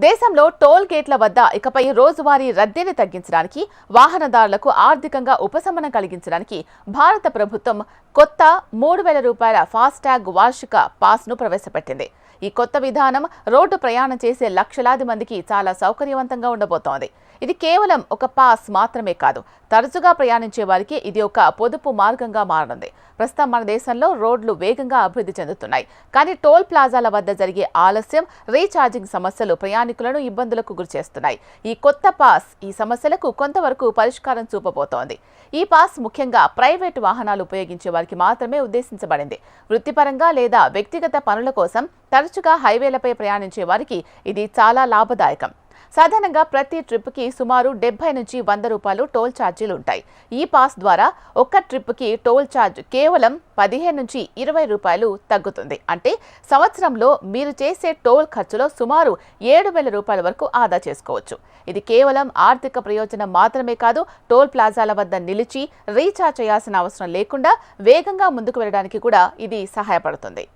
దేశంలో టోల్ గేట్ల వద్ద ఇకపై రోజువారీ రద్దీని తగ్గించడానికి, వాహనదారులకు ఆర్థికంగా ఉపశమనం కలిగించడానికి భారత ప్రభుత్వం కొత్త రూ. 3,000 ఫాస్టాగ్ వార్షిక పాస్ను ప్రవేశపెట్టింది. ఈ కొత్త విధానం రోడ్డు ప్రయాణం చేసే లక్షలాది మందికి చాలా సౌకర్యవంతంగా ఉండబోతోంది. ఇది కేవలం ఒక పాస్ మాత్రమే కాదు, తరచుగా ప్రయాణించే వారికి ఇది ఒక పొదుపు మార్గంగా మారనుంది. ప్రస్తుతం మన దేశంలో రోడ్లు వేగంగా అభివృద్ధి చెందుతున్నాయి. కానీ టోల్ ప్లాజాల వద్ద జరిగే ఆలస్యం, రీఛార్జింగ్ సమస్యలు ప్రయాణికులను ఇబ్బందులకు గురిచేస్తున్నాయి. ఈ కొత్త పాస్ ఈ సమస్యలకు కొంతవరకు పరిష్కారం చూపబోతోంది. ఈ పాస్ ముఖ్యంగా ప్రైవేటు వాహనాలు ఉపయోగించే వారికి మాత్రమే ఉద్దేశించబడింది. వృత్తిపరంగా లేదా వ్యక్తిగత పనుల కోసం తరచుగా హైవేలపై ప్రయాణించే వారికి ఇది చాలా లాభదాయకం. సాధారణంగా ప్రతి ట్రిప్కి సుమారు 70 నుంచి 100 రూపాయలు టోల్ ఛార్జీలు ఉంటాయి. ఈ పాస్ ద్వారా ఒక్క ట్రిప్కి టోల్ ఛార్జ్ కేవలం 15 నుంచి 20 రూపాయలు తగ్గుతుంది. అంటే సంవత్సరంలో మీరు చేసే టోల్ ఖర్చులో సుమారు 7,000 రూపాయల వరకు ఆదా చేసుకోవచ్చు. ఇది కేవలం ఆర్థిక ప్రయోజనం మాత్రమే కాదు, టోల్ ప్లాజాల వద్ద నిలిచి రీఛార్జ్ చేయాల్సిన అవసరం లేకుండా వేగంగా ముందుకు వెళ్ళడానికి కూడా ఇది సహాయపడుతుంది.